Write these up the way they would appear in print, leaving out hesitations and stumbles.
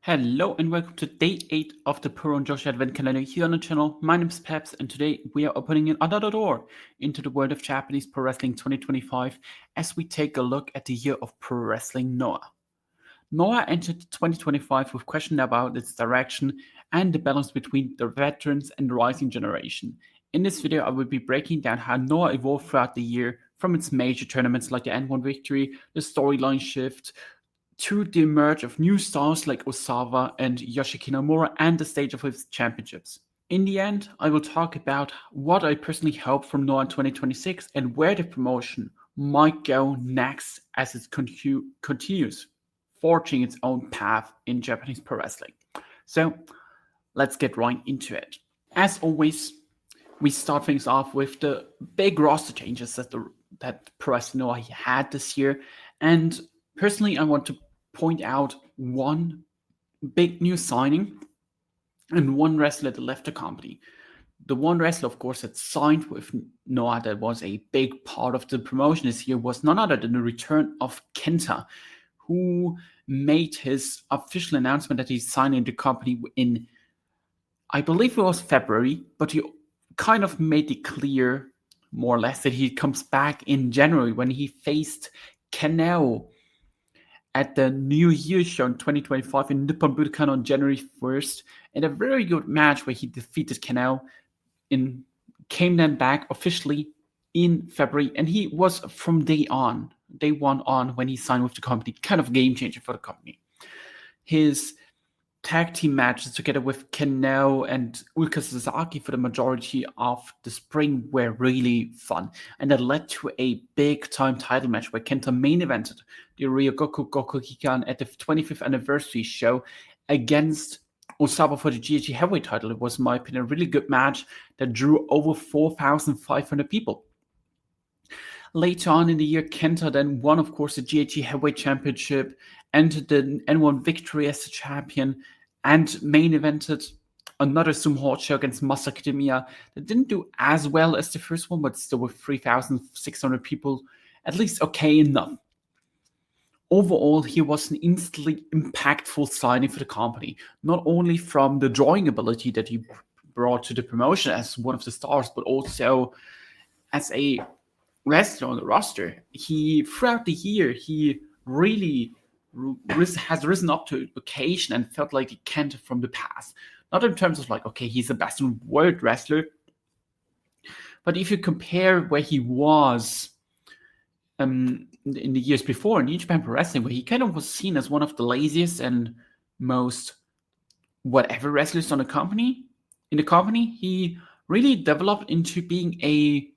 Hello and welcome to day 8 of the Puro Joshi Advent Calendar here on the channel. My name is Peps and today we are opening another door into the world of Japanese Pro Wrestling 2025 as we take a look at the year of Pro Wrestling Noah. Noah entered 2025 with questions about its direction and the balance between the veterans and the rising generation. In this video I will be breaking down how Noah evolved throughout the year from its major tournaments like the N1 victory, the storyline shift, to the emerge of new stars like Osawa and Yoshiki Nomura and the stage of his championships. In the end, I will talk about what I personally hope from Noah in 2026 and where the promotion might go next as it continues forging its own path in Japanese pro wrestling. So let's get right into it. As always, we start things off with the big roster changes that Pro Wrestling Noah had this year, and personally, I want to point out one big new signing and one wrestler that left the company. The one wrestler, of course, that signed with Noah that was a big part of the promotion this year was none other than the return of Kenta, who made his official announcement that he's signing the company in, I believe it was February, but he kind of made it clear, more or less, that he comes back in January when he faced Kanao at the New Year's show in 2025 in Nippon Budokan on January 1st, in a very good match where he defeated Kanao and came then back officially in February, and he was from day one on when he signed with the company, kind of game changer for the company. His tag team matches together with Kanao and Ulka Sasaki for the majority of the spring were really fun, and that led to a big time title match where Kenta main evented the Ryogoku Gokugikan at the 25th anniversary show against Osawa for the GHG heavyweight title. It was, in my opinion, a really good match that drew over 4,500 people. Later on in the year, Kenta then won, of course, the GHG Heavyweight Championship, entered the N1 victory as the champion, and main evented another Sumo show against Masaki Tamiya that didn't do as well as the first one, but still with 3,600 people, at least okay enough. Overall, he was an instantly impactful signing for the company, not only from the drawing ability that he brought to the promotion as one of the stars, but also as a wrestler on the roster. He, throughout the year, he really has risen up to occasion and felt like a Kenta from the past. Not in terms of like, okay, he's the best world wrestler, but if you compare where he was in the years before in New Japan Pro Wrestling, where he kind of was seen as one of the laziest and most whatever wrestlers in the company, he really developed into being a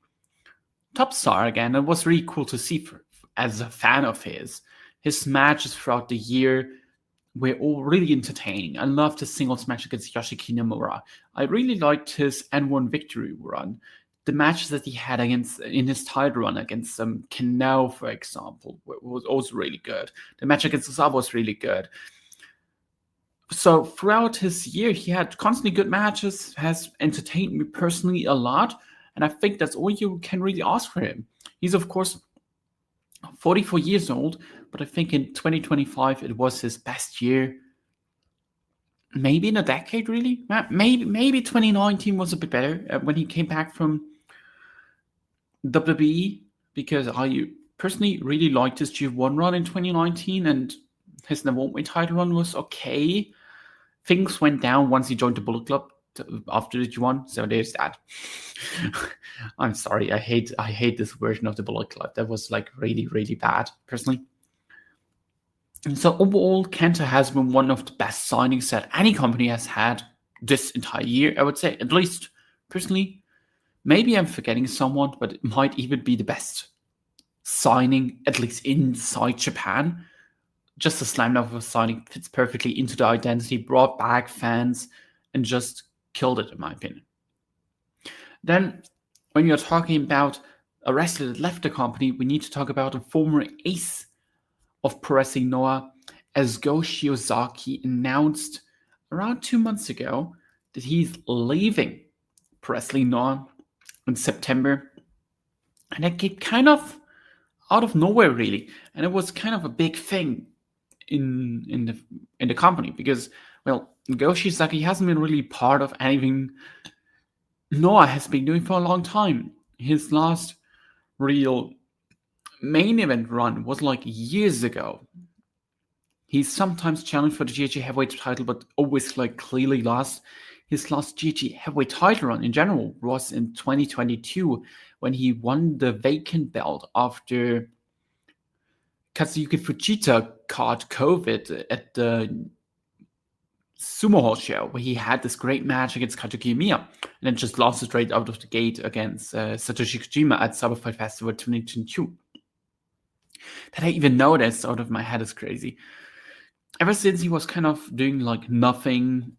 top star again. It was really cool to see as a fan of his. His matches throughout the year were all really entertaining. I loved his singles match against Yoshiki Nomura. I really liked his N1 victory run. The matches that he had in his title run against Kanao, for example, was also really good. The match against Osawa was really good. So throughout his year, he had constantly good matches, has entertained me personally a lot, and I think that's all you can really ask for him. He's, of course, 44 years old, but I think in 2025 it was his best year. Maybe in a decade, really. Maybe 2019 was a bit better when he came back from WWE, because I personally really liked his G1 run in 2019, and his N1 title run was okay. Things went down once he joined the Bullet Club after the G1, so there's that. I'm sorry, I hate this version of the Bullet Club. That was like really, really bad, personally. And so overall, Kenta has been one of the best signings that any company has had this entire year, I would say, at least personally. Maybe I'm forgetting someone, but it might even be the best signing, at least inside Japan. Just a slam dunk of a signing, fits perfectly into the identity, brought back fans, and just killed it, in my opinion. Then, when you're talking about a wrestler that left the company, we need to talk about a former ace of Pro Wrestling Noah, as Go Shiozaki announced around 2 months ago that he's leaving Pro Wrestling Noah in September. And that came kind of out of nowhere, really. And it was kind of a big thing in the company, because, well, Go Shiozaki hasn't been really part of anything Noah has been doing for a long time. His last real main event run was like years ago. He's sometimes challenged for the GHC heavyweight title, but always like clearly lost. His last GHC heavyweight title run in general was in 2022 when he won the vacant belt after Katsuyuki Fujita caught COVID at the Sumo Hall show, where he had this great match against Kazuki Miya, and then just lost straight out of the gate against Satoshi Kojima at Cyber Fight Festival 2022. That I even noticed out of my head is crazy. Ever since he was kind of doing like nothing,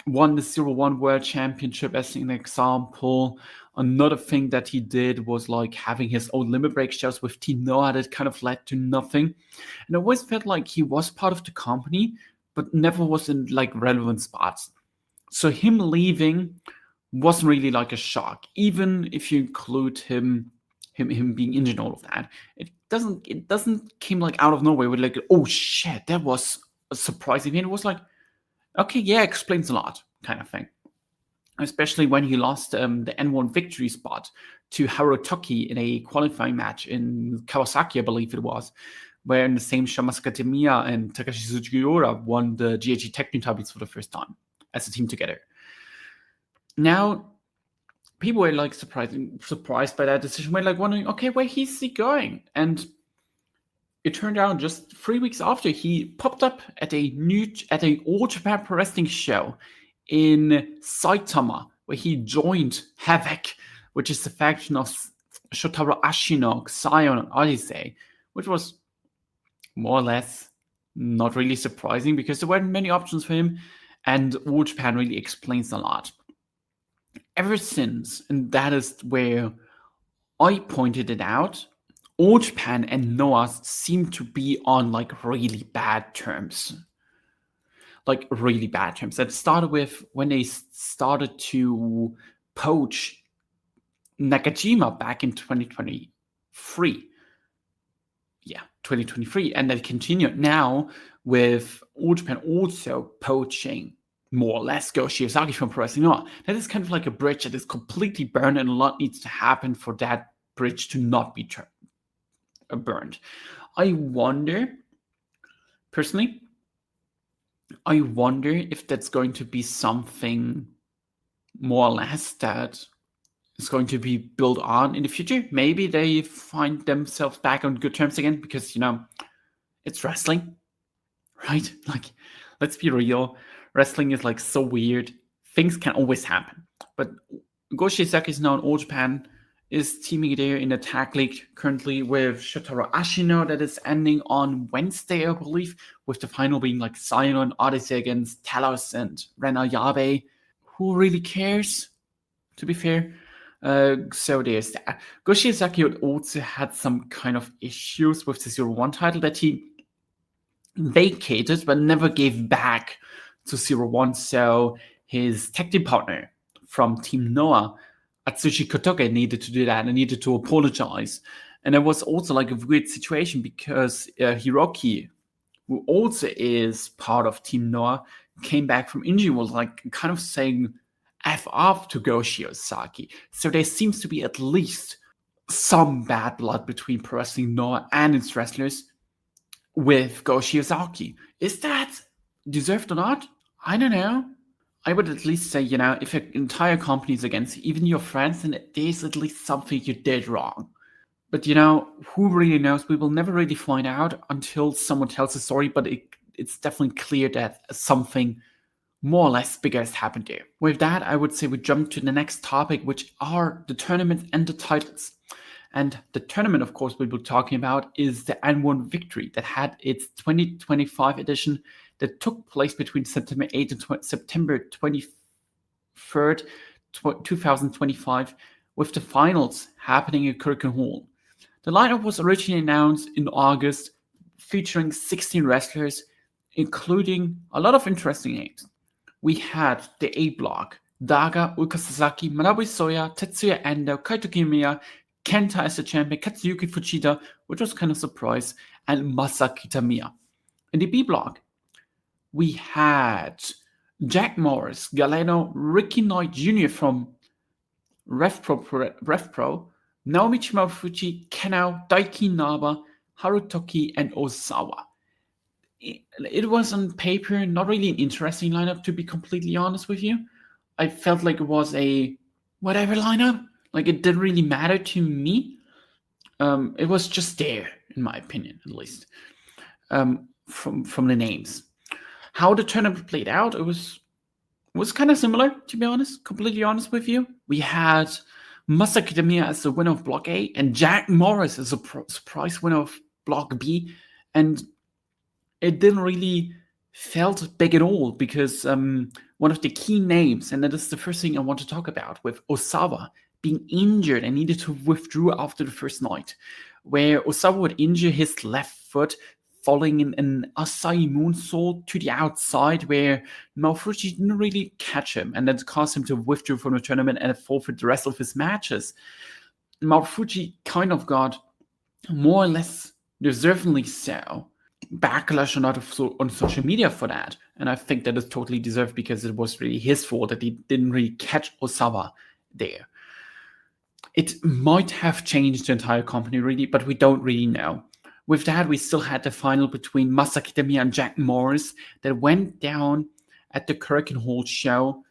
won the 0-1 World Championship as an example. Another thing that he did was like having his own limit break shows with Team Noah that kind of led to nothing. And I always felt like he was part of the company, but never was in like relevant spots. So him leaving wasn't really like a shock, even if you include him being injured and all of that. It doesn't came like out of nowhere with like, oh shit, that was a surprising thing. It was like, okay, yeah, explains a lot kind of thing. Especially when he lost the N1 victory spot to Harutoki in a qualifying match in Kawasaki, I believe it was, where in the same show Masaka Temiya and Takashi Sugiura won the GHG Tag Team titles for the first time as a team together. Now, people were like surprised by that decision. We're like wondering, okay, where is he going? And it turned out just 3 weeks after, he popped up at an All Japan Pro Wrestling show in Saitama, where he joined Havoc, which is the faction of Shotaro Ashino, Xion, and Odyssey, which was more or less not really surprising because there weren't many options for him, and All Japan really explains a lot. Ever since, and that is where I pointed it out, All Japan and Noah seem to be on like really bad terms. Like really bad terms. That started with when they started to poach Nakajima back in 2023. Yeah, 2023. And that continued now with All Japan also poaching more or less Go Shiozaki from Pro Wrestling Noah. That is kind of like a bridge that is completely burned, and a lot needs to happen for that bridge to not be burned. I wonder, personally, if that's going to be something more or less that is going to be built on in the future. Maybe they find themselves back on good terms again because, it's wrestling, right? Like, let's be real. Wrestling is like so weird. Things can always happen. But Go Shiozaki is now in All Japan, is teaming there in the tag league currently with Shotaro Ashino that is ending on Wednesday, I believe, with the final being like Xion and Odyssey against Talos and Ren Ayabe. Who really cares, to be fair? So there's that. Go Shiozaki also had some kind of issues with the 0-1 title that he vacated but never gave back to 0-1. So his tag team partner from Team Noah, Atsushi Kotoge, needed to do that and needed to apologize. And it was also like a weird situation because Hiroki, who also is part of Team Noah, came back from injury, was like kind of saying F off to Go Shiozaki. So there seems to be at least some bad blood between Pro Wrestling Noah and its wrestlers with Go Shiozaki. Is that deserved or not? I don't know. I would at least say, if an entire company is against you, even your friends, then there's at least something you did wrong. But, who really knows? We will never really find out until someone tells a story, but it's definitely clear that something more or less bigger has happened there. With that, I would say we jump to the next topic, which are the tournaments and the titles. And the tournament, of course, we'll be talking about is the N1 Victory that had its 2025 edition that took place between September 8th and September 23rd, 2025, with the finals happening at Kurken Hall. The lineup was originally announced in August, featuring 16 wrestlers, including a lot of interesting names. We had the A block: Daga, Ulka Sasaki, Manabu Soya, Tetsuya Endo, Kaito Kiyomiya, Kenta as the champion, Katsuyuki Fujita, which was kind of a surprise, and Masaki Tamiya. In the B block, we had Jack Morris, Galeno, Ricky Knight Jr. from RevPro, Naomi Chimafuchi, Kenao, Daiki Naba, Harutoki, and Ozawa. It was on paper not really an interesting lineup, to be completely honest with you. I felt like it was a whatever lineup. Like, it didn't really matter to me. It was just there, in my opinion, at least, from the names. How the tournament played out, it was kind of similar, to be honest, completely honest with you. We had Masakitamiya as the winner of Block A and Jack Morris as a surprise winner of Block B. And it didn't really felt big at all because one of the key names, and that is the first thing I want to talk about, with Osawa being injured and needed to withdraw after the first night, where Osawa would injure his left foot, falling in an Asai moonsault to the outside, where Mafuji didn't really catch him, and that caused him to withdraw from the tournament and forfeit the rest of his matches. Mafuji kind of got, more or less deservingly so, backlash on social media for that, and I think that is totally deserved because it was really his fault that he didn't really catch Osawa there. It might have changed the entire company, really, but we don't really know. With that, we still had the final between Masakitamiya and Jack Morris that went down at the Currican Hall show.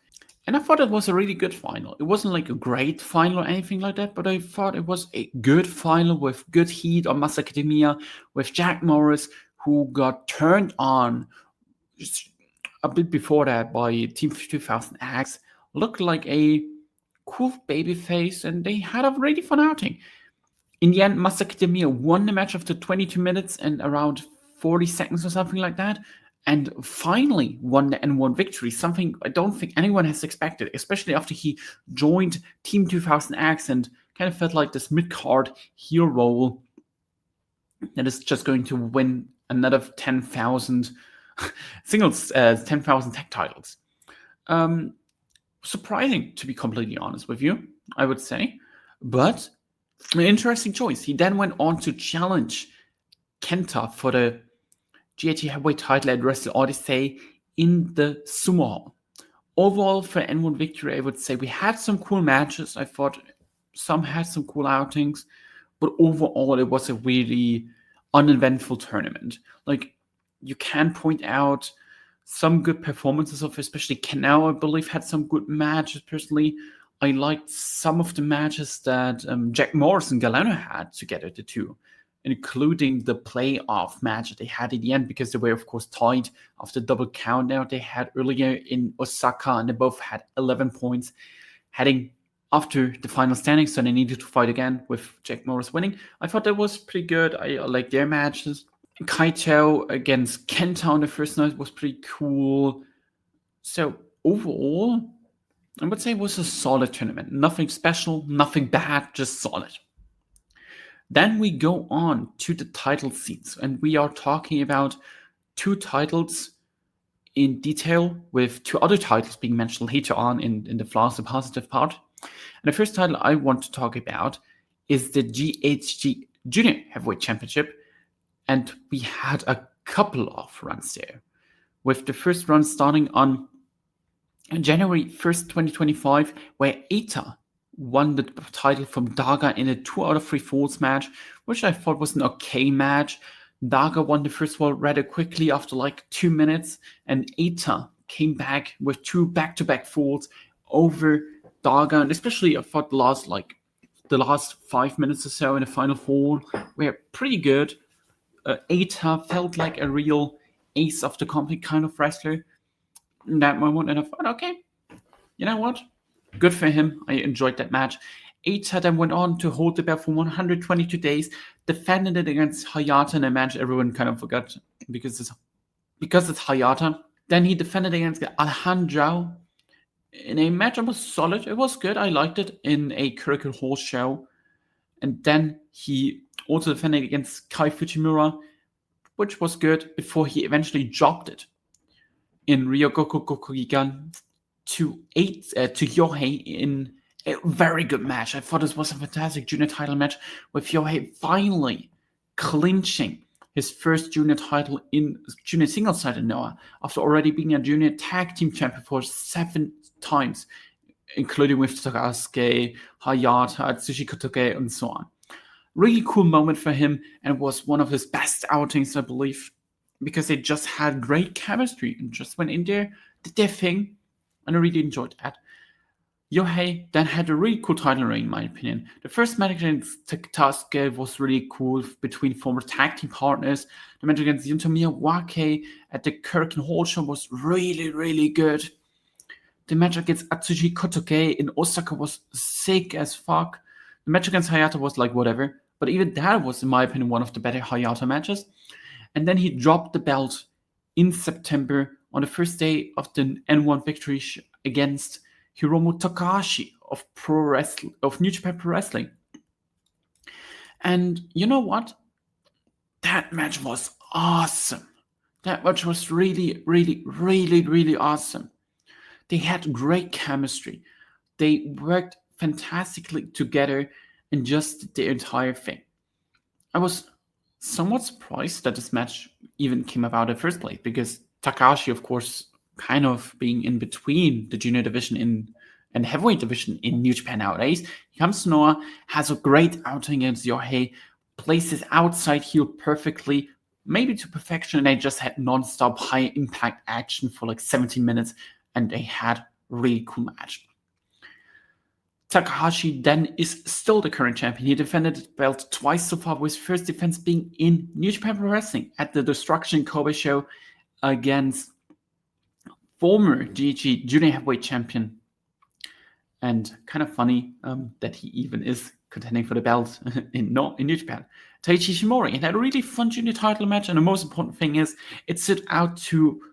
And I thought it was a really good final. It wasn't like a great final or anything like that, but I thought it was a good final with good heat on Masakitamiya, with Jack Morris, who got turned on just a bit before that by Team 2000X, looked like a cool babyface, and they had a really fun outing. In the end, Masakitamiya won the match after 22 minutes and around 40 seconds or something like that, and finally won the N1 victory, something I don't think anyone has expected, especially after he joined Team 2000X and kind of felt like this mid-card hero role that is just going to win another 10,000 singles, 10,000 tech titles. Surprising, to be completely honest with you, I would say, but an interesting choice. He then went on to challenge Kenta for the GHC heavyweight title at Wrestle Odyssey in the Sumo Hall. Overall, for N1 victory, I would say we had some cool matches. I thought some had some cool outings, but overall, it was a really uneventful tournament. Like, you can point out some good performances of especially Kanao, I believe, had some good matches. Personally, I liked some of the matches that Jack Morris and Galeno had together, the two, including the playoff match that they had at the end, because they were, of course, tied after double countdown they had earlier in Osaka, and they both had 11 points heading after the final standing, so they needed to fight again with Jack Morris winning. I thought that was pretty good. I liked their matches. Kaito against Kenta on the first night was pretty cool. So overall, I would say it was a solid tournament. Nothing special, nothing bad, just solid. Then we go on to the title scenes, and we are talking about two titles in detail, with two other titles being mentioned later on in the flaws, the positive part. And the first title I want to talk about is the GHG Junior Heavyweight Championship, and we had a couple of runs there, with the first run starting on January 1st, 2025, where Eita won the title from Daga in a 2 out of 3 falls match, which I thought was an okay match. Daga won the first one rather quickly after like 2 minutes, and Eita came back with 2 back-to-back falls over Daga, and especially I thought the last 5 minutes or so in the final fall were pretty good. Eita felt like a real ace of the company kind of wrestler in that moment, and I thought, okay, you know what? Good for him. I enjoyed that match. Eita then went on to hold the belt for 122 days, defended it against Hayata in a match everyone kind of forgot because it's Hayata. Then he defended against Alejandro in a match that was solid. It was good. I liked it in a Curricle Hall show. And then he also defended against Kai Fujimura, which was good, before he eventually dropped it in Ryogoku Gokugigan to Yohei in a very good match. I thought this was a fantastic junior title match, with Yohei finally clinching his first junior title in junior singles title Noah, after already being a junior tag team champion for 7 times, including with Takasuke, Hayata, Atsushi Kotoge, and so on. Really cool moment for him, and was one of his best outings, I believe, because they just had great chemistry and just went in there, did their thing, and I really enjoyed that. Yohei then had a really cool title reign, in my opinion. The first match against Takasuke was really cool between former tag team partners. The match against Yunto Miyawake at the Kurken Hall show was really, really good. The match against Atsushi Kotoge in Osaka was sick as fuck. The match against Hayata was like whatever, but even that was, in my opinion, one of the better Hayata matches. And then he dropped the belt in September on the first day of the N1 victory against Hiromu Takahashi of New Japan Pro Wrestling. And you know what? That match was awesome. That match was really, really, really, really awesome. They had great chemistry. They worked fantastically together and just the entire thing. I was somewhat surprised that this match even came about in the first place, because Takahashi, of course, kind of being in between the junior division and heavyweight division in New Japan nowadays. He comes to Noah, has a great outing against Yohei, plays his outside heel perfectly, maybe to perfection, and they just had non-stop high impact action for like 17 minutes, and they had a really cool match. Takahashi then is still the current champion. He defended the belt twice so far, with his first defense being in New Japan Pro Wrestling at the Destruction Kobe show against former GHG Junior Heavyweight Champion. And kind of funny that he even is contending for the belt in New Japan. Taichi Ishimori, and had a really fun junior title match, and the most important thing is it stood out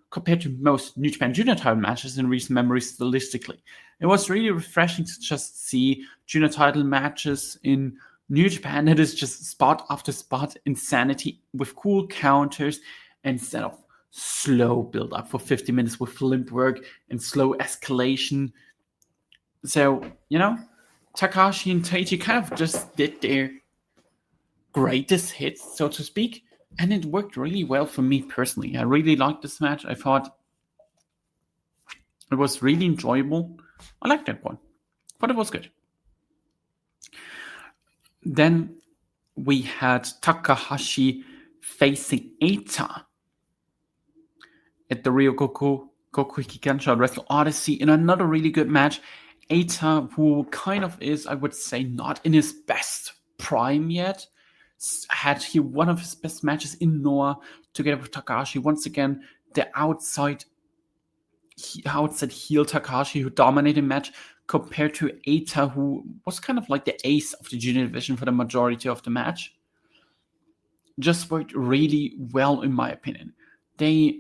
compared to most New Japan junior title matches in recent memory stylistically. It was really refreshing to just see junior title matches in New Japan that is just spot after spot insanity with cool counters instead of slow build up for 50 minutes with limp work and slow escalation. So, Takahashi and Taichi kind of just did their greatest hits, so to speak, and it worked really well for me personally. I really liked this match. I thought it was really enjoyable. I liked that one, but it was good. Then we had Takahashi facing Eita at the Ryogoku Gokujikansha Wrestle Odyssey in another really good match. Eita, who kind of is, I would say, not in his best prime yet, had here one of his best matches in Noah together with Takahashi. Once again, the outside heel Takahashi who dominated the match, compared to Eita, who was kind of like the ace of the junior division for the majority of the match. Just worked really well, in my opinion. They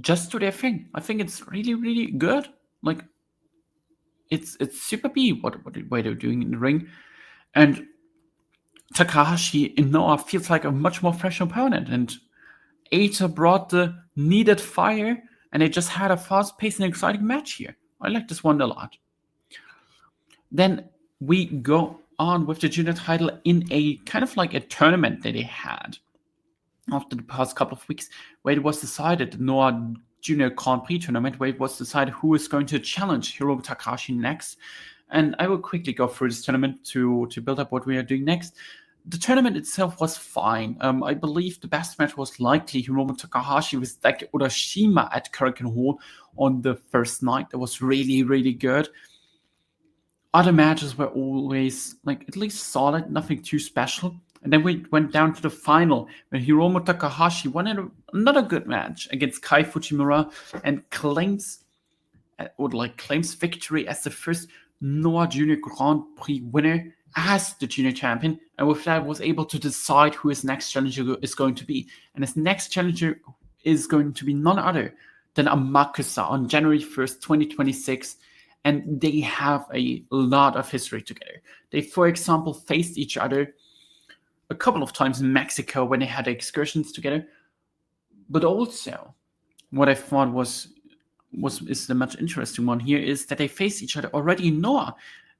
just do their thing. I think it's really, really good. Like, it's super B what they're doing in the ring. And Takahashi in Noah feels like a much more fresh opponent. And Eita brought the needed fire, and they just had a fast-paced and exciting match here. I like this one a lot. Then we go on with the junior title in a kind of like a tournament that they had after the past couple of weeks, where it was decided, the Noah Junior Grand Prix tournament, where it was decided who is going to challenge Hiromu Takahashi next. And I will quickly go through this tournament to build up what we are doing next. The tournament itself was fine. I believe the best match was likely Hiromu Takahashi with Daiki Urashima at Kurken Hall on the first night. That was really, really good. Other matches were always like at least solid, nothing too special. And then we went down to the final, where Hiromu Takahashi won another good match against Kai Fujimura and claims victory as the first Noah Junior Grand Prix winner as the junior champion, and with that was able to decide who his next challenger is going to be. And his next challenger is going to be none other than Amakusa on January 1st, 2026. And they have a lot of history together. They, for example, faced each other a couple of times in Mexico when they had excursions together. But also, what I thought is the much interesting one here is that they faced each other already in Noah.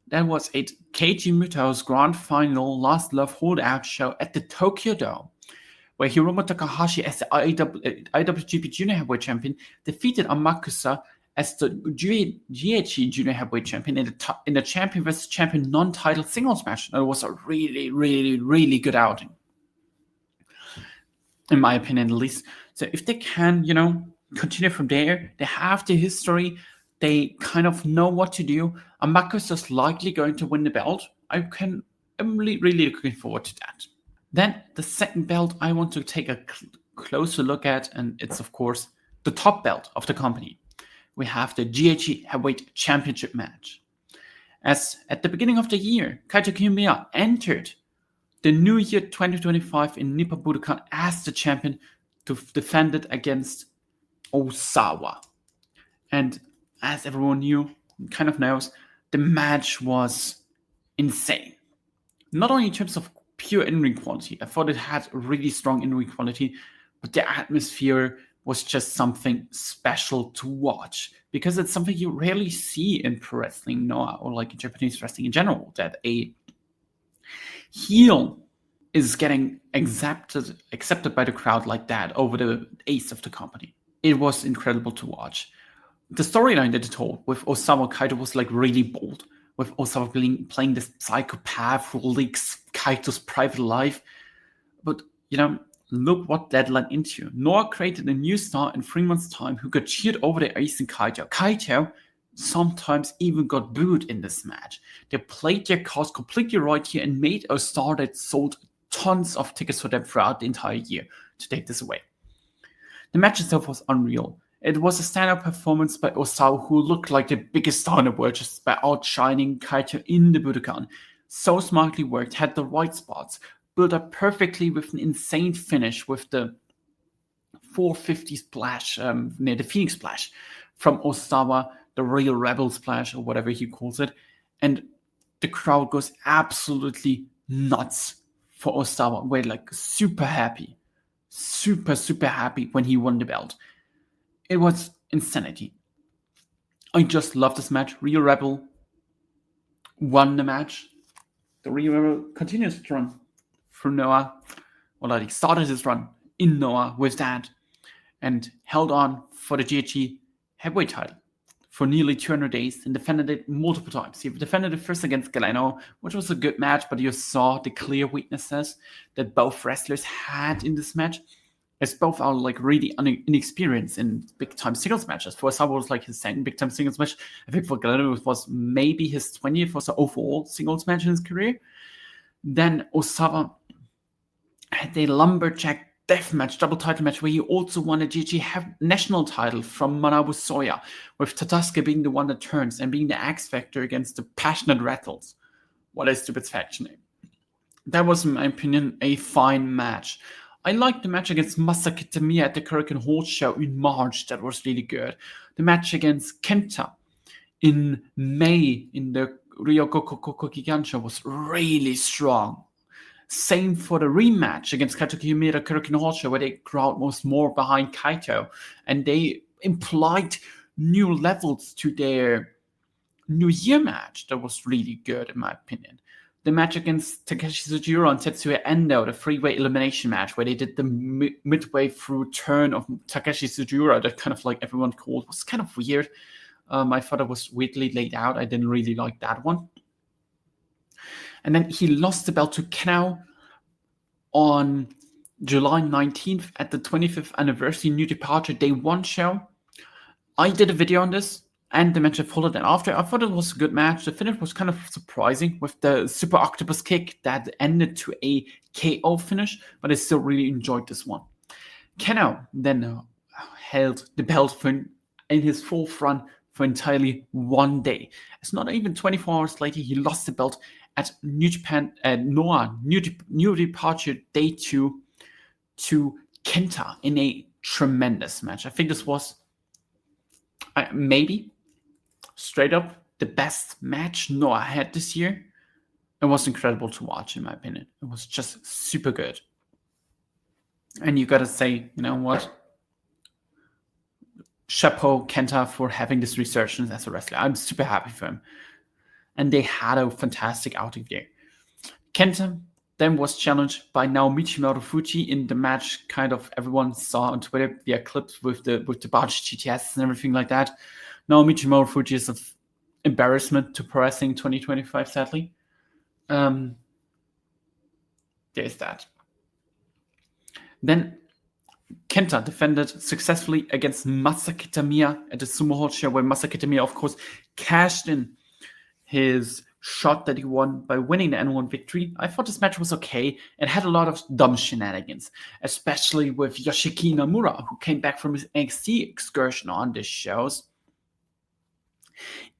That was at Keiji Mutao's grand final Last Love holdout show at the Tokyo Dome. where Hiromu Takahashi, as the IWGP Junior Heavyweight Champion, defeated Amakusa as the GHC Junior Heavyweight Champion in the champion versus champion non-title singles match. And it was a really, really, really good outing, in my opinion, at least. So if they can, continue from there, they have the history, they kind of know what to do. Amakusa's likely going to win the belt. I'm really, really looking forward to that. Then the second belt I want to take a closer look at, and it's of course the top belt of the company. We have the GHC Heavyweight Championship match. As at the beginning of the year, Kaito Kiyomiya entered the new year 2025 in Nippon Budokan as the champion to defend it against Osawa. And as everyone kind of knows, the match was insane. Not only in terms of pure in-ring quality, I thought it had really strong in-ring quality, but the atmosphere was just something special to watch, because it's something you rarely see in pro wrestling, Noah, or like in Japanese wrestling in general, that a heel is getting accepted by the crowd like that over the ace of the company. It was incredible to watch. The storyline that it told with Osawa Kaito was like really bold, with Osawa playing this psychopath who leaks Kaito's private life. But, look what that led into. Noah created a new star in 3 months' time who got cheered over the ace in Kaito. Kaito sometimes even got booed in this match. They played their cards completely right here and made a star that sold tons of tickets for them throughout the entire year to take this away. The match itself was unreal. It was a standout performance by Osawa, who looked like the biggest star in the world just by outshining Kaito in the Budokan. So smartly worked, had the right spots, built up perfectly with an insane finish with the 450 splash, the Phoenix splash from Osawa, the Real Rebel splash, or whatever he calls it. And the crowd goes absolutely nuts for Osawa. We're like super happy when he won the belt. It was insanity. I just love this match. Real Rebel won the match. The Real Rebel continues to run through Noah. Well, he started his run in Noah with that and held on for the GHC heavyweight title for nearly 200 days and defended it multiple times. He defended it first against Galeno, which was a good match, but you saw the clear weaknesses that both wrestlers had in this match, as both are like really inexperienced in big-time singles matches. For Osawa was like his second big-time singles match. I think for Galeno it was maybe his 20th or so overall singles match in his career. Then Osawa had a lumberjack deathmatch, double title match, where he also won a GHC national title from Manabu Soya, with Tadasuke being the one that turns and being the X Factor against the Passionate Rattles. What a stupid faction name. That was, in my opinion, a fine match. I liked the match against Masaki Tamiya at the Kurikan Hall show in March. That was really good. The match against Kenta in May in the Ryoko Kokigan show was really strong. Same for the rematch against Kaito Kiyomiya at the Kurikan Hall show, where the crowd was more behind Kaito, and they implied new levels to their New Year match. That was really good, in my opinion. The match against Takeshi Sujiro and Tetsuya Endo, the three-way elimination match, where they did the midway through turn of Takeshi Sujiro, that kind of like everyone called, was kind of weird. I thought it was weirdly laid out. I didn't really like that one. And then he lost the belt to Kenow on July 19th at the 25th anniversary New Departure Day 1 show. I did a video on this, and the match I followed it after. I thought it was a good match. The finish was kind of surprising with the Super Octopus kick that ended to a KO finish, but I still really enjoyed this one. Kenow then held the belt in his full run for entirely 1 day. It's not even 24 hours later, he lost the belt at New Japan, Noah, New Departure Day 2 to Kenta in a tremendous match. I think this was maybe straight up the best match Noah had this year. It was incredible to watch, in my opinion. It was just super good. And you gotta say, you know what? Chapeau Kenta for having this resurgence as a wrestler. I'm super happy for him. And they had a fantastic outing there. Kenta then was challenged by Naomichi Marufuji in the match. Kind of everyone saw on Twitter via clips with the Barge GTS and everything like that. Naomichi Marufuji is an embarrassment to pro wrestling 2025, sadly. There's that. Then Kenta defended successfully against Masaki Tamiya at the Sumo Hall show, where Masaki Tamiya, of course, cashed in his shot that he won by winning the N1 victory. I thought this match was okay. It had a lot of dumb shenanigans, especially with Yoshiki Nomura, who came back from his NXT excursion on these shows,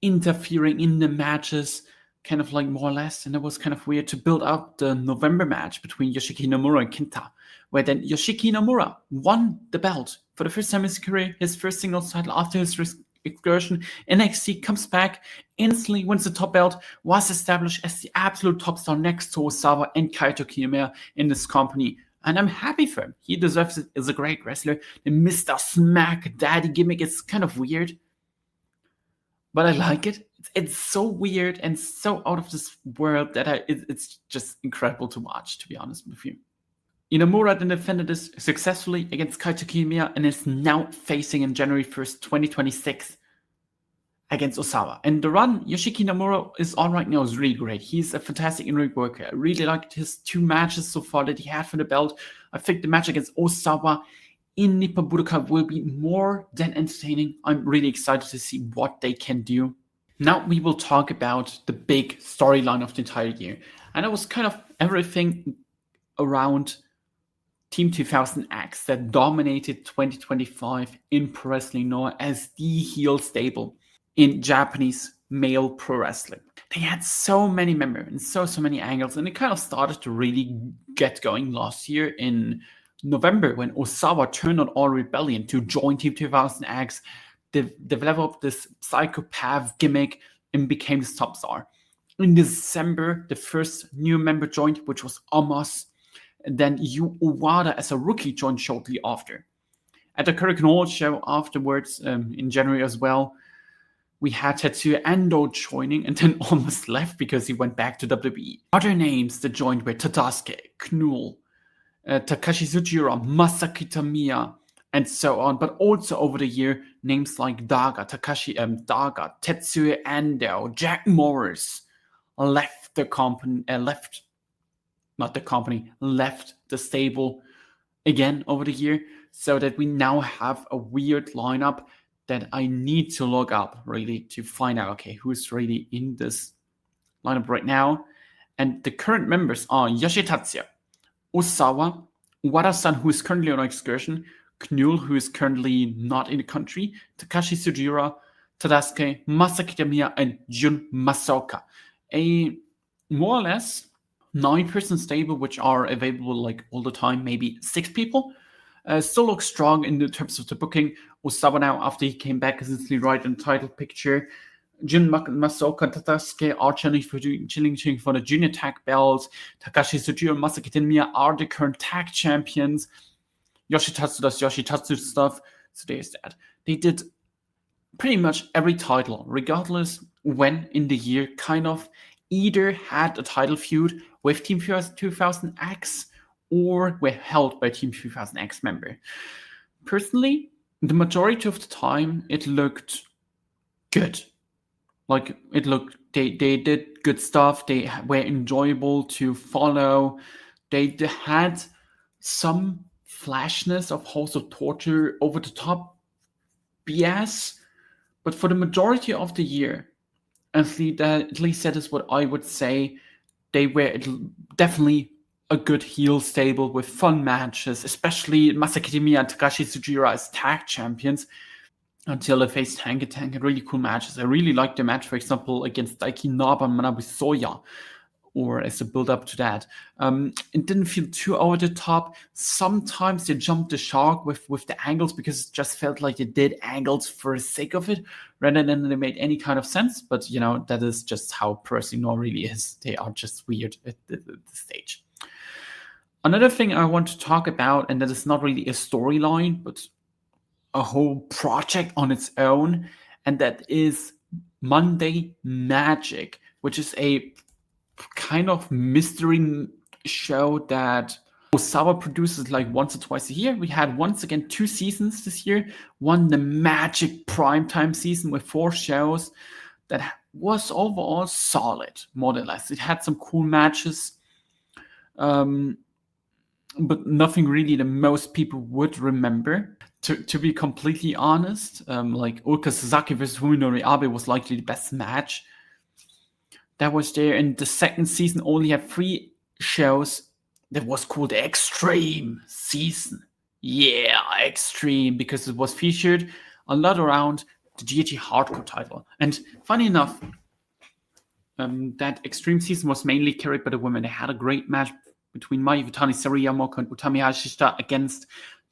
interfering in the matches, kind of like more or less, and it was kind of weird to build up the November match between Yoshiki Nomura and Kenta, where then Yoshiki Nomura won the belt for the first time in his career, his first singles title after his excursion. NXT comes back, instantly wins the top belt, was established as the absolute top star next to Osawa and Kaito Kiyomiya in this company. And I'm happy for him. He deserves it as a great wrestler. The Mr. Smack Daddy gimmick is kind of weird, but I like it. It's so weird and so out of this world that it's just incredible to watch, to be honest with you. Inamura then defended this successfully against Kaito Kiyomiya and is now facing in January 1st, 2026 against Osawa. And the run Yoshiki Nomura is on right now is really great. He's a fantastic in-ring worker. I really liked his 2 matches so far that he had for the belt. I think the match against Osawa in Nippon Budokan will be more than entertaining. I'm really excited to see what they can do. Now we will talk about the big storyline of the entire year. And it was kind of everything around Team 2000X that dominated 2025 in pro wrestling, known as the heel stable in Japanese male pro wrestling. They had so many members and so many angles, and it kind of started to really get going last year in November when Osawa turned on All Rebellion to join Team 2000X, developed this psychopath gimmick, and became this top star. In December, the first new member joined, which was Amos. And then Yu Owada as a rookie joined shortly after. At the Hurricane Hall show afterwards, in January as well, we had Tetsuya Endo joining and then almost left because he went back to WWE. Other names that joined were Tadasuke, Knull, Takashi Tsujira, Masaki Tamiya, and so on. But also over the year, names like Daga, Tetsuya Endo, Jack Morris left the company, left the stable again over the year, so that we now have a weird lineup that I need to look up really to find out, okay, who's really in this lineup right now. And the current members are Yoshitatsuya, Osawa, Wada-san, who is currently on excursion, Knull, who is currently not in the country, Takashi Tsujira, Tadasuke, Masaki Tamiya, and Jun Masaoka. A more or less 9-person stable, which are available like all the time, maybe 6 people. Still looks strong in the terms of the booking. Osawa now, after he came back, is instantly right in the title picture. Jun Masaoka and Tadasuke are challenging for the junior tag belts. Takashi Tsujira and Masaki Tamiya are the current tag champions. Yoshitatsu does Yoshitatsu stuff, so there's that. They did pretty much every title, regardless when in the year, kind of either had a title feud with Team 2000X or were held by Team 2000X member. Personally, the majority of the time, it looked good. Like, they did good stuff. They were enjoyable to follow. They had some flashness of House of Torture, over the top BS, but for the majority of the year, at least that is what I would say, they were definitely a good heel stable with fun matches, especially Masaki Tamiya and Takashi Tsujira as tag champions until they faced Tank and Tank, had really cool matches. I really liked the match, for example, against Daiki Naba and Manabu Soya, or as a build-up to that. It didn't feel too over the top. Sometimes they jumped the shark with the angles because it just felt like they did angles for the sake of it, rather than they made any kind of sense. But, you know, that is just how pro wrestling really is. They are just weird at this stage. Another thing I want to talk about, and that is not really a storyline, but a whole project on its own, and that is Monday Magic, which is a kind of mystery show that Osawa produces like once or twice a year. We had once again 2 seasons this year. One, the magic primetime season with 4 shows that was overall solid, more or less. It had some cool matches, but nothing really that most people would remember. To be completely honest, like Ulka Sasaki versus Fuminori Abe was likely the best match that was there. And the second season only had 3 shows that was called the Extreme season. Yeah, Extreme, because it was featured a lot around the GHG Hardcore title. And funny enough, that Extreme season was mainly carried by the women. They had a great match between Mai Iwatani, Saru Yamamoto, and Utami Hayashishita against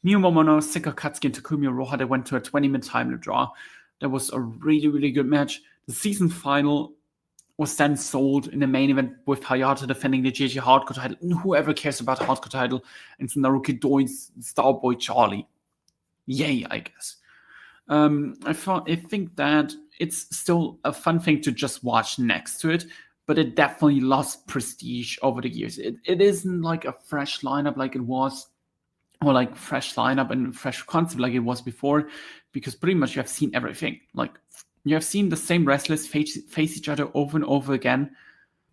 Miyu Momono, Sika Katsuki, and Takumi Oroha. They went to a 20-minute time limit draw. That was a really, really good match. The season final was then sold in the main event with Hayata defending the GHG Hardcore title. And whoever cares about the Hardcore title, and it's Naruki Doi's Starboy Charlie. Yay, I guess. I think that it's still a fun thing to just watch next to it, but it definitely lost prestige over the years. It isn't like a fresh lineup like it was, or like fresh lineup and fresh concept like it was before, because pretty much you have seen everything. Like, you have seen the same wrestlers face each other over and over again.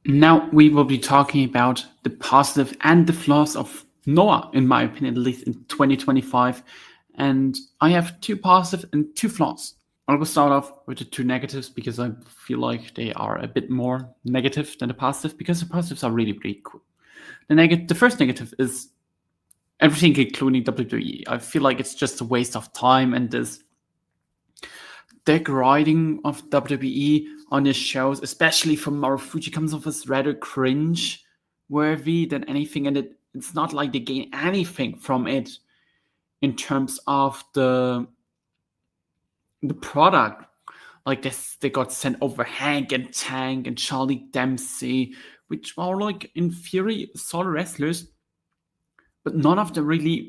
Now we will be talking about the positive and the flaws of Noah, in my opinion, at least in 2025. And I have 2 positive and 2 flaws. I will start off with the 2 negatives because I feel like they are a bit more negative than the positive, because the positives are really, really cool. The first negative is everything including WWE. I feel like it's just a waste of time, and this deck riding of WWE on his shows, especially from Marufuji, comes off as rather cringe worthy than anything, and it's not like they gain anything from it in terms of the product. Like this, they got sent over Hank and Tank and Charlie Dempsey, which are like in theory solid wrestlers, but none of them really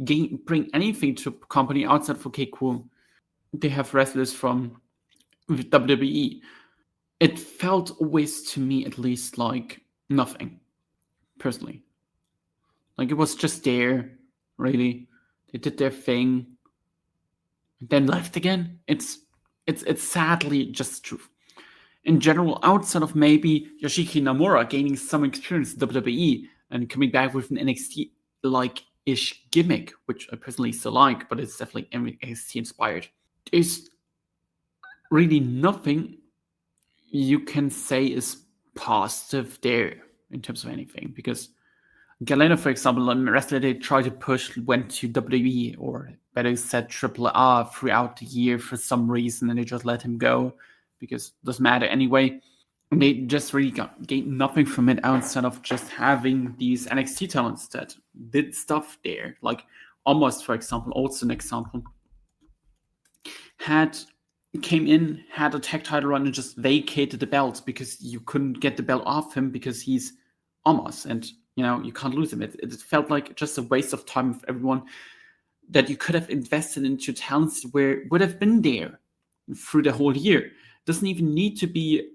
bring anything to a company outside of okay, cool. They have wrestlers from WWE. It felt always, to me at least, like nothing, personally. Like it was just there, really. They did their thing, then left again. It's sadly just the truth. In general, outside of maybe Yoshiki Namura gaining some experience in WWE and coming back with an NXT-like-ish gimmick, which I personally still like, but it's definitely NXT-inspired. There's really nothing you can say is positive there in terms of anything, because Galeno, for example, a wrestler they tried to push went to WWE, or better said Triple R, throughout the year for some reason, and they just let him go because it doesn't matter anyway. And they just really gained nothing from it outside of just having these NXT talents that did stuff there. Like Almost, for example, also an example, came in, had a tag title run, and just vacated the belt because you couldn't get the belt off him because he's Almost, and you can't lose him. It felt like just a waste of time of everyone that you could have invested into talents where would have been there through the whole year. It doesn't even need to be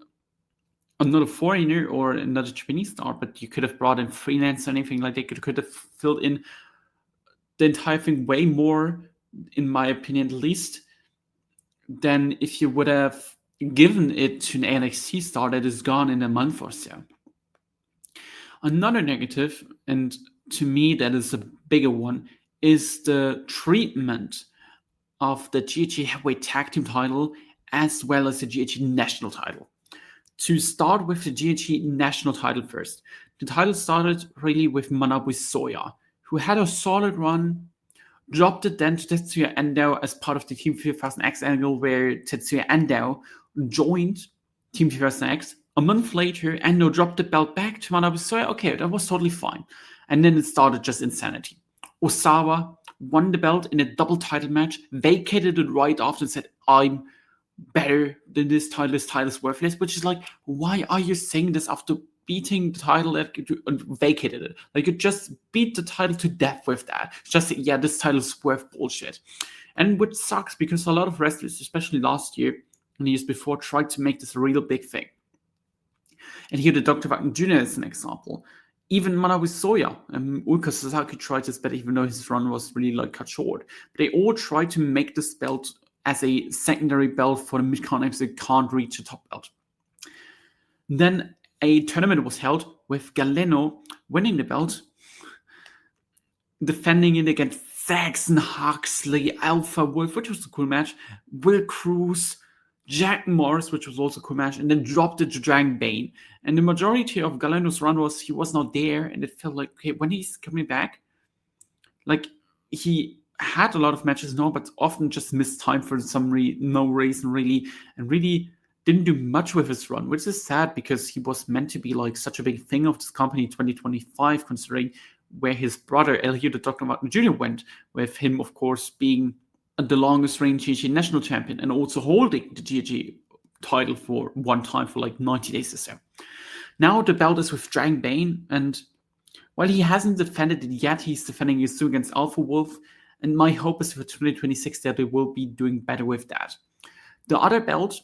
another foreigner or another Japanese star, but you could have brought in freelance or anything like that. Could have filled in the entire thing way more, in my opinion at least, than if you would have given it to an NXT star that is gone in a month or so. Another negative, and to me that is a bigger one, is the treatment of the GHG Heavyweight Tag Team title as well as the GHG National title. To start with the GHG National title first, the title started really with Manabu Soya, who had a solid run, dropped it then to Tetsuya Endo as part of the Team 3000X angle, where Tetsuya Endo joined Team 3000X. A month later, Endo dropped the belt back to Manabu Soya. Okay, that was totally fine. And then it started just insanity. Osawa won the belt in a double title match, vacated it right after and said, I'm better than this title is worthless, which is like, why are you saying this after beating the title that vacated it? Like, you just beat the title to death with that. It's just, yeah, this title is worth bullshit. And which sucks because a lot of wrestlers, especially last year and the years before, tried to make this a real big thing. And here the Dr. Wagner Jr. is an example. Even Manabu Soya and Ulka Sasaki tried this belt, even though his run was really like cut short. But they all tried to make this belt as a secondary belt for the mid-card names that can't reach the top belt. Then a tournament was held with Galeno winning the belt, defending it against Saxon Huxley, Alpha Wolf, which was a cool match, Will Cruz, Jack Morris, which was also a cool match, and then dropped it to Dragon Bane. And the majority of Galeno's run was he was not there, and it felt like, okay, when he's coming back, like he had a lot of matches now, but often just missed time for no reason really, and really didn't do much with his run, which is sad because he was meant to be like such a big thing of this company in 2025, considering where his brother Elio the Dr. Martin Jr. went, with him, of course, being the longest reigning GG national champion and also holding the GG title for one time for like 90 days or so. Now the belt is with Dragon Bane, and while he hasn't defended it yet, he's defending his suit against Alpha Wolf, and my hope is for 2026 that they will be doing better with that. The other belt,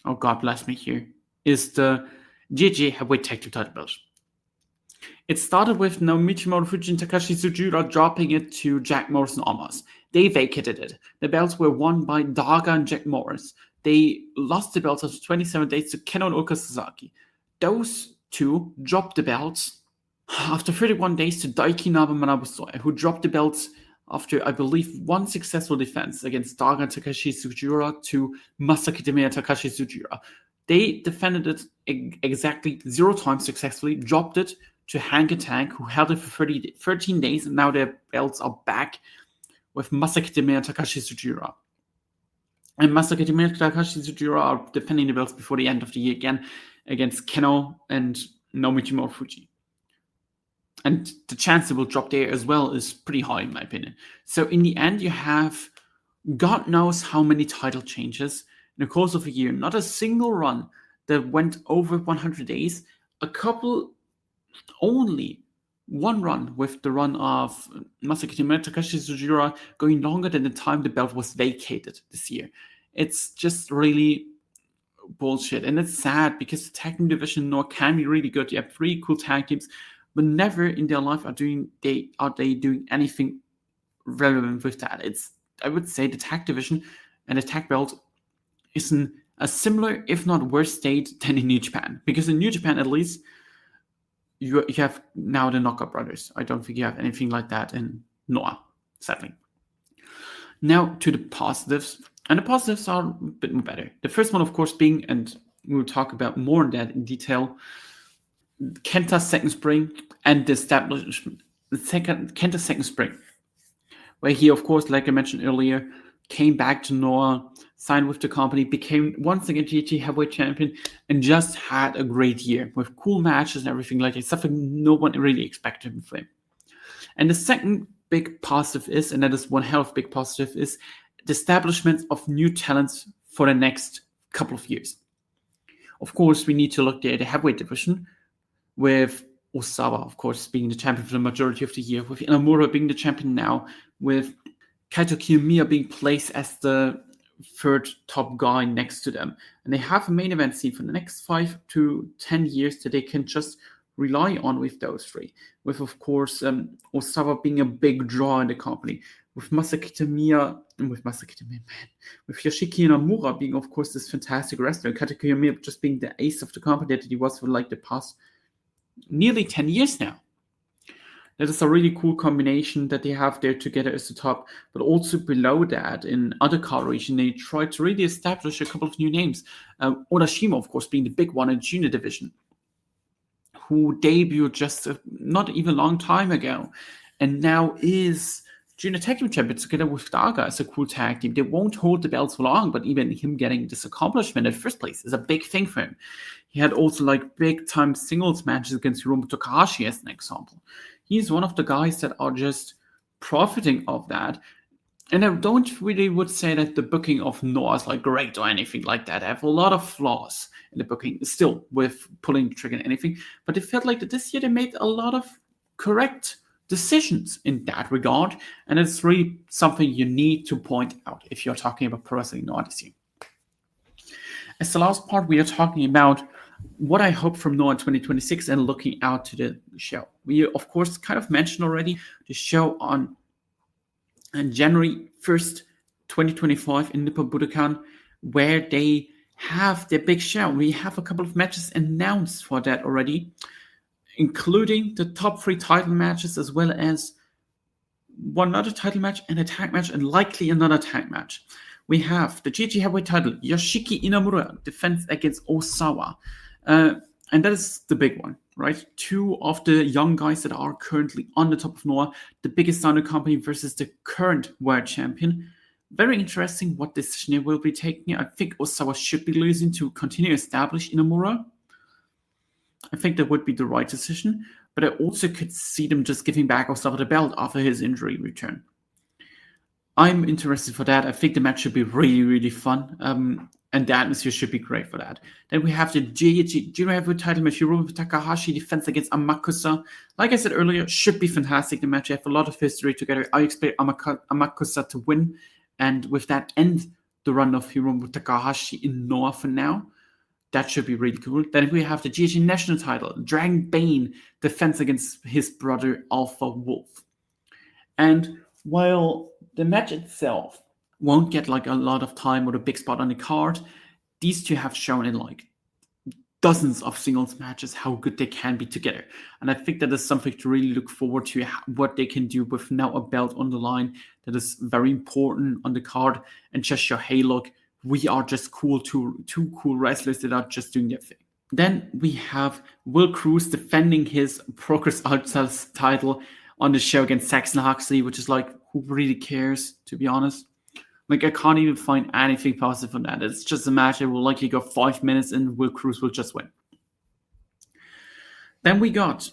oh God bless me here, is the GG Heavyweight Tag Team title belt. It started with Naomichi Marufuji and Takashi Tsujura dropping it to Jack Morris and Omos. They vacated it. The belts were won by Daga and Jack Morris. They lost the belts after 27 days to Keno and Oka Sasaki. Those two dropped the belts after 31 days to Daiki Naba and Manabu Soya, who dropped the belts after, I believe, one successful defense against Daga and Takashi Tsujura to Masaki Deme and Takashi Tsujura. They defended it exactly 0 times successfully, dropped it to Hank and Tank, who held it for 13 days, and now their belts are back with Masaki Deme and Takashi Tsujura. And Masaki Deme and Takashi Tsujura are defending the belts before the end of the year again against Keno and Naomichi Marufuji. And the chance they will drop there as well is pretty high, in my opinion. So in the end, you have God knows how many title changes in the course of a year. Not a single run that went over 100 days. Only one run with the run of Masaki Deme and Takashi Tsujura going longer than the time the belt was vacated this year. It's just really bullshit, and it's sad because the tag team division Noah can be really good. You have 3 cool tag teams, but never in their life are they doing anything relevant with that. I would say the tag division and the tag belt is in a similar, if not worse, state than in New Japan, because in New Japan at least you have now the Knockout Brothers. I don't think you have anything like that in Noah, sadly. Now to the positives. And the positives are a bit more better. The first one, of course, being, and we'll talk about more on that in detail, Kenta's second spring and the establishment. Kenta's second spring, where he, of course, like I mentioned earlier, came back to Noah, signed with the company, became once again GT Heavyweight Champion, and just had a great year with cool matches and everything like that. Something no one really expected him for. And the second big positive is, and that is one hell of a big positive, is the establishment of new talents for the next couple of years. Of course, we need to look at the heavyweight division, with Osawa, of course, being the champion for the majority of the year, with Inamura being the champion now, with Kaito Kiyomiya being placed as the third top guy next to them. And they have a main event scene for the next 5 to 10 years that they can just rely on with those 3. With, of course, Osawa being a big draw in the company, with Masaki Tamiya, and with Yoshiki Inamura being, of course, this fantastic wrestler, and Kaito Kiyomiya just being the ace of the company that he was for like the past nearly 10 years now. That is a really cool combination that they have there together as the top, but also below that in other card region, they tried to really establish a couple of new names. Onashima, of course, being the big one in junior division, who debuted just not even a long time ago, and now is junior tag team champion together with Daga as a cool tag team. They won't hold the belts for long, but even him getting this accomplishment in the first place is a big thing for him. He had also like big time singles matches against Hiromu Takahashi as an example. He's one of the guys that are just profiting of that. And I don't really would say that the booking of Noah is like great or anything like that. I have a lot of flaws in the booking still with pulling the trigger and anything. But it felt like that this year they made a lot of correct decisions in that regard. And it's really something you need to point out if you're talking about Pro Wrestling Noah this year. As the last part, we are talking about What I hope from Noah 2026 and looking out to the show. We, of course, kind of mentioned already the show on January 1st, 2025 in Nippon Budokan, where they have their big show. We have a couple of matches announced for that already, including the top 3 title matches as well as one other title match, and a tag match, and likely another tag match. We have the GG Heavyweight title, Yoshiki Inamura defends against Osawa. And that is the big one, right? 2 of the young guys that are currently on the top of Noah, the biggest Sano company versus the current world champion. Very interesting what decision they will be taking. I think Osawa should be losing to continue establish Inamura. I think that would be the right decision, but I also could see them just giving back Osawa the belt after his injury return. I'm interested for that. I think the match should be really, really fun, and the atmosphere should be great for that. Then we have the Junior Heavyweight title match, Hiromu Takahashi defense against Amakusa. Like I said earlier, should be fantastic. The match, they have a lot of history together. I expect Amakusa to win, and with that end the run of Hiromu Takahashi in Noah for now. That should be really cool. Then we have the GHC National title, Dragon Bane defense against his brother Alpha Wolf. And while the match itself won't get like a lot of time or a big spot on the card, these two have shown in like dozens of singles matches how good they can be together. And I think that is something to really look forward to, what they can do with now a belt on the line. That is very important on the card, and just show, hey, look, we are just two cool wrestlers that are just doing their thing. Then we have Will Cruz defending his Progress Outsiders title on the show against Saxon Huxley, which is like, who really cares, to be honest? Like, I can't even find anything positive on that. It's just a match that will likely go 5 minutes and Will Cruz will just win. Then we got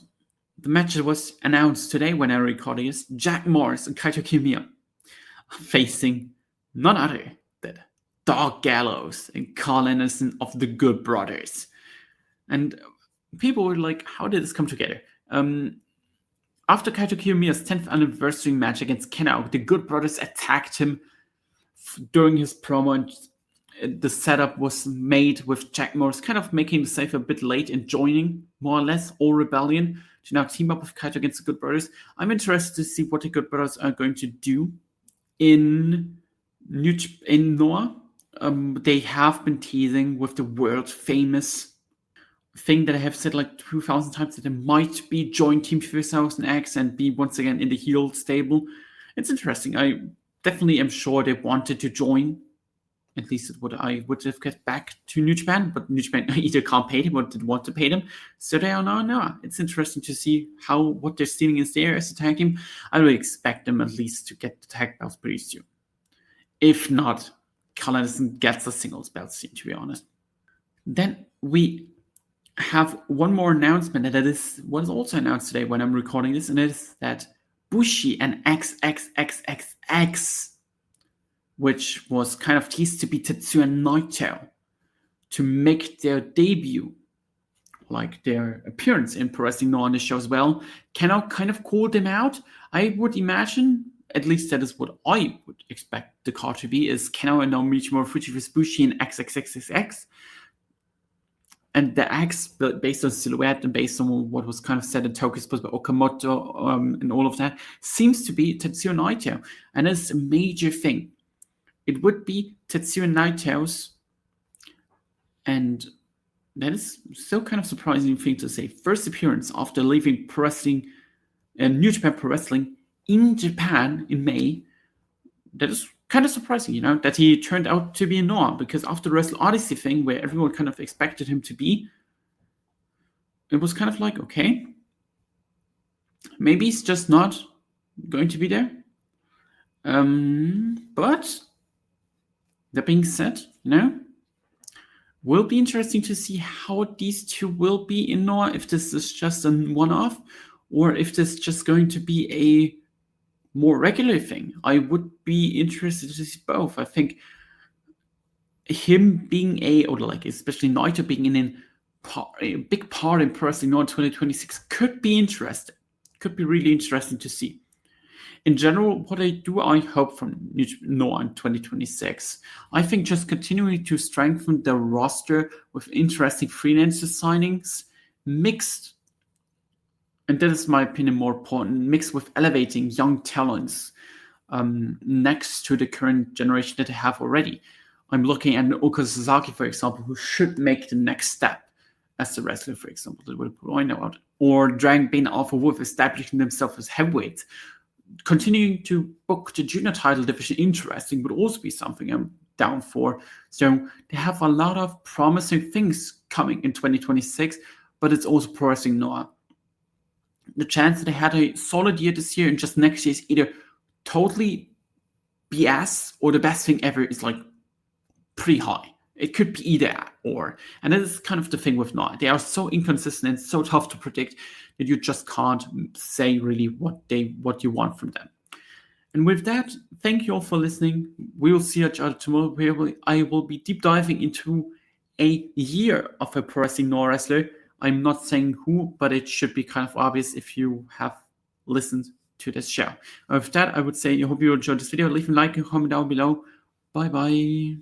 the match that was announced today when I recorded this, Jack Morris and Kaito Kiyomiya facing none other than Dog Gallows and Carl Anderson of the Good Brothers. And people were like, how did this come together? After Kaito Kiyomiya's 10th anniversary match against Kenao, the Good Brothers attacked him during his promo, and the setup was made with Jack Morris kind of making the save a bit late and joining, more or less, All Rebellion to now team up with Kaito against the Good Brothers. I'm interested to see what the Good Brothers are going to do in Noah. They have been teasing with the world famous thing that I have said like 2,000 times, that they might be join Team 3000X and be once again in the heel stable. It's interesting. I definitely am sure they wanted to join. At least it would have get back to New Japan, but New Japan either can't pay them or didn't want to pay them. So they are now Noah. It's interesting to see what they're stealing is there as a tag team. I would expect them at least to get the tag belts pretty soon. If not, Carl Anderson gets the singles belt soon, to be honest. Then we have one more announcement, and that is what is also announced today when I'm recording this, and it is that Bushi and XXXXX, which was kind of teased to be Tetsuya Naito, to make their debut, like their appearance in Pro Wrestling Noah on the show as well, can now kind of call them out. I would imagine, at least that is what I would expect the card to be, is Kenoh and Naomichi Fuji vs Bushi and XXXXX. And the X, based on silhouette and based on what was kind of said in Tokyo Sports by Okamoto and all of that, seems to be Tetsuya Naito. And it's a major thing. It would be Tetsuya Naito's, and that is still kind of surprising thing to say, first appearance after leaving Pro Wrestling and New Japan Pro Wrestling in Japan in May. That is kind of surprising, that he turned out to be in Noah, because after the Wrestle Odyssey thing, where everyone kind of expected him to be, it was kind of like, okay, maybe he's just not going to be there. But that being said, will be interesting to see how these two will be in Noah, if this is just a one-off, or if this is just going to be a more regular thing. I would be interested to see both. I think him being especially Naito being in a big part in Pro Wrestling Noah 2026 could be interesting. Could be really interesting to see. In general, what I hope from Noah in 2026. I think just continuing to strengthen the roster with interesting freelancer signings, mixed, and that is my opinion more important, mixed with elevating young talents next to the current generation that they have already. I'm looking at Oka Sasaki, for example, who should make the next step as a wrestler, for example, that would put I know out. Or Dragon Bane Alpha Wolf establishing themselves as heavyweights. Continuing to book the junior title division interesting would also be something I'm down for. So they have a lot of promising things coming in 2026, but it's also pro wrestling Noah. The chance that they had a solid year this year and just next year is either totally BS or the best thing ever is like pretty high. It could be either or. And that is kind of the thing with Noah. They are so inconsistent and so tough to predict that you just can't say really what you want from them. And with that, thank you all for listening. We will see each other tomorrow where I will be deep diving into a year of a pro wrestling Noah wrestler. I'm not saying who, but it should be kind of obvious if you have listened to this show. With that, I would say I hope you enjoyed this video. Leave a like and comment down below. Bye bye.